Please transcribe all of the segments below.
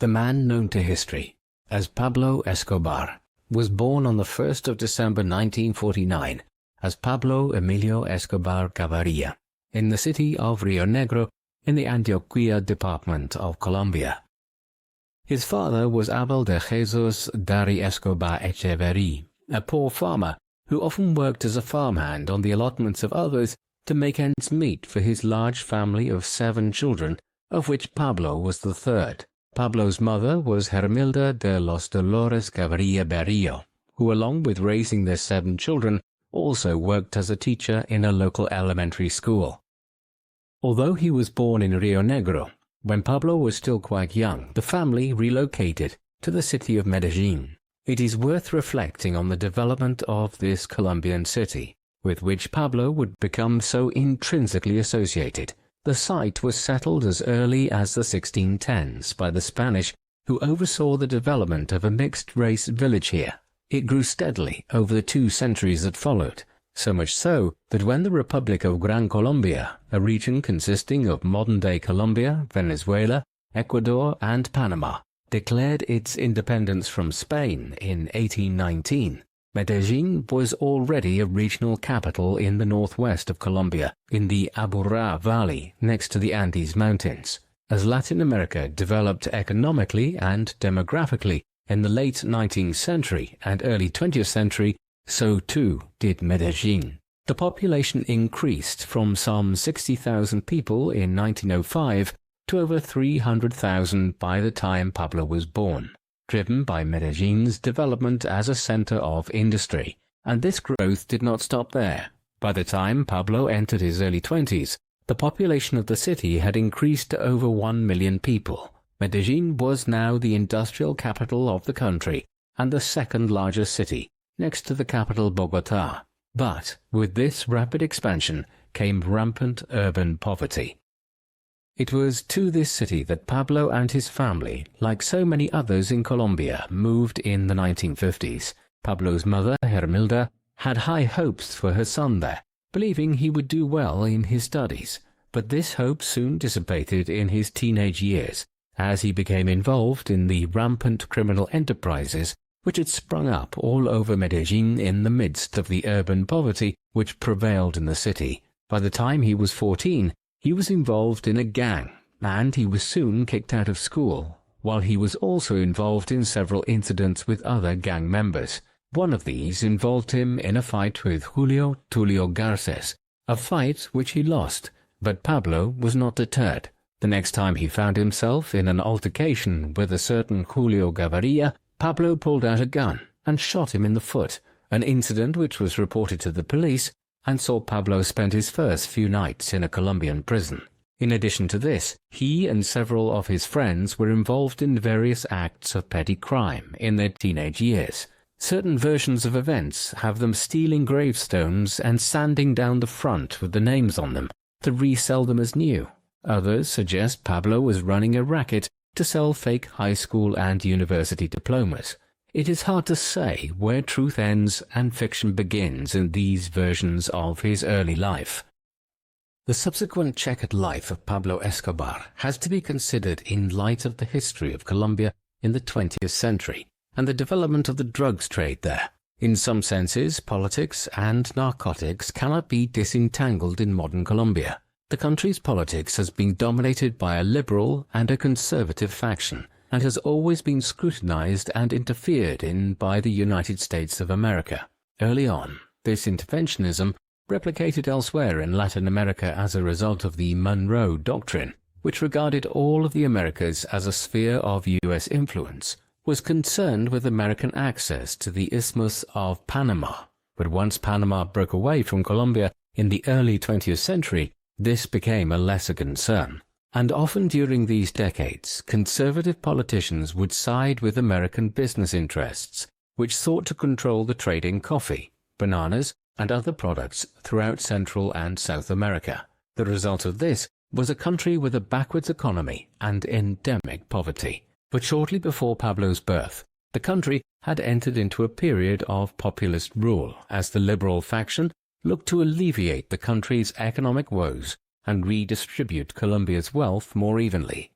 The man known to history as Pablo Escobar was born on the 1st of December 1949 as Pablo Emilio Escobar Gaviria in the city of Rio Negro in the Antioquia department of Colombia. His father was Abel de Jesus Dari Escobar Echeverri, a poor farmer who often worked as a farmhand on the allotments of others to make ends meet for his large family of 7 children, of which Pablo was the third. Pablo's mother was Hermilda de los Dolores Gaviria Berrio, who along with raising their 7 children also worked as a teacher in a local elementary school. Although he was born in Rio Negro, when Pablo was still quite young, the family relocated to the city of Medellín. It is worth reflecting on the development of this Colombian city, with which Pablo would become so intrinsically associated. The site was settled as early as the 1610s by the Spanish, who oversaw the development of a mixed-race village here. It grew steadily over the 2 centuries that followed, so much so that when the Republic of Gran Colombia, a region consisting of modern-day Colombia, Venezuela, Ecuador, and Panama, declared its independence from Spain in 1819, Medellín was already a regional capital in the northwest of Colombia, in the Aburrá Valley next to the Andes Mountains. As Latin America developed economically and demographically in the late 19th century and early 20th century, so too did Medellín. The population increased from some 60,000 people in 1905 to over 300,000 by the time Pablo was born, driven by Medellín's development as a center of industry. And this growth did not stop there. By the time Pablo entered his early 20s, the population of the city had increased to over 1 million people. Medellín was now the industrial capital of the country and the second largest city, next to the capital Bogotá. But with this rapid expansion came rampant urban poverty. It was to this city that Pablo and his family, like so many others in Colombia, moved in the 1950s. Pablo's mother, Hermilda, had high hopes for her son there, believing he would do well in his studies. But this hope soon dissipated in his teenage years, as he became involved in the rampant criminal enterprises which had sprung up all over Medellín in the midst of the urban poverty which prevailed in the city. By the time he was 14, he was involved in a gang, and he was soon kicked out of school, while he was also involved in several incidents with other gang members. One of these involved him in a fight with Julio Tulio Garces, a fight which he lost, but Pablo was not deterred. The next time he found himself in an altercation with a certain Julio Gaviria, Pablo pulled out a gun and shot him in the foot, an incident which was reported to the police and saw Pablo spend his first few nights in a Colombian prison. In addition to this, he and several of his friends were involved in various acts of petty crime in their teenage years. Certain versions of events have them stealing gravestones and sanding down the front with the names on them to resell them as new. Others suggest Pablo was running a racket to sell fake high school and university diplomas. It is hard to say where truth ends and fiction begins in these versions of his early life. The subsequent checkered life of Pablo Escobar has to be considered in light of the history of Colombia in the 20th century and the development of the drugs trade there. In some senses, politics and narcotics cannot be disentangled in modern Colombia. The country's politics has been dominated by a liberal and a conservative faction, and has always been scrutinized and interfered in by the United States of America. Early on, this interventionism, replicated elsewhere in Latin America as a result of the Monroe Doctrine, which regarded all of the Americas as a sphere of U.S. influence, was concerned with American access to the Isthmus of Panama. But once Panama broke away from Colombia in the early 20th century, this became a lesser concern. And often during these decades, conservative politicians would side with American business interests, which sought to control the trade in coffee, bananas, and other products throughout Central and South America. The result of this was a country with a backwards economy and endemic poverty. But shortly before Pablo's birth, the country had entered into a period of populist rule as the liberal faction looked to alleviate the country's economic woes and redistribute Colombia's wealth more evenly.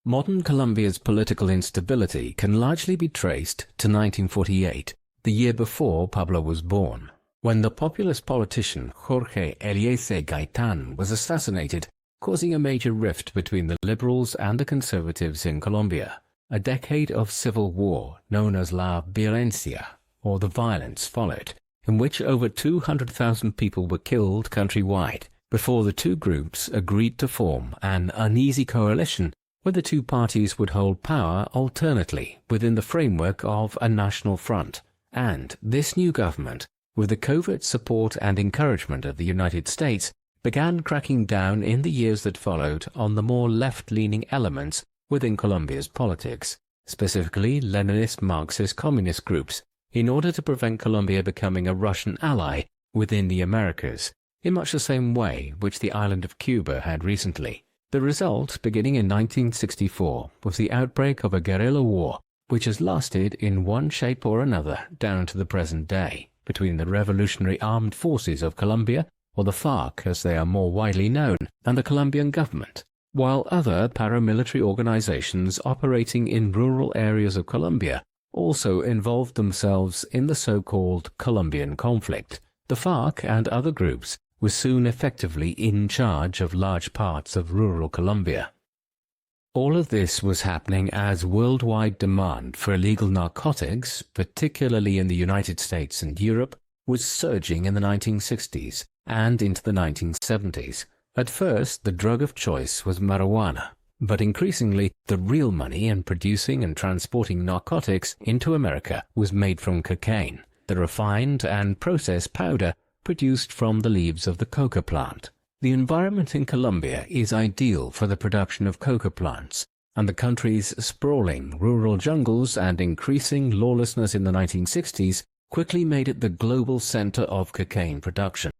Modern Colombia's political instability can largely be traced to 1948, the year before Pablo was born, when the populist politician Jorge Eliezer Gaitán was assassinated, causing a major rift between the liberals and the conservatives in Colombia. A decade of civil war, known as La Violencia, or the violence, followed, in which over 200,000 people were killed countrywide, before the two groups agreed to form an uneasy coalition where the two parties would hold power alternately within the framework of a national front. And this new government, with the covert support and encouragement of the United States, began cracking down in the years that followed on the more left-leaning elements within Colombia's politics, specifically Leninist Marxist communist groups, in order to prevent Colombia becoming a Russian ally within the Americas, in much the same way which the island of Cuba had recently. The result, beginning in 1964, was the outbreak of a guerrilla war, which has lasted in one shape or another down to the present day, between the Revolutionary Armed Forces of Colombia, or the FARC as they are more widely known, and the Colombian government, while other paramilitary organizations operating in rural areas of Colombia also involved themselves in the so-called Colombian conflict. The FARC and other groups were soon effectively in charge of large parts of rural Colombia. All of this was happening as worldwide demand for illegal narcotics, particularly in the United States and Europe, was surging in the 1960s and into the 1970s. At first, the drug of choice was marijuana, but increasingly the real money in producing and transporting narcotics into America was made from cocaine, the refined and processed powder produced from the leaves of the coca plant. The environment in Colombia is ideal for the production of coca plants, and the country's sprawling rural jungles and increasing lawlessness in the 1960s quickly made it the global center of cocaine production.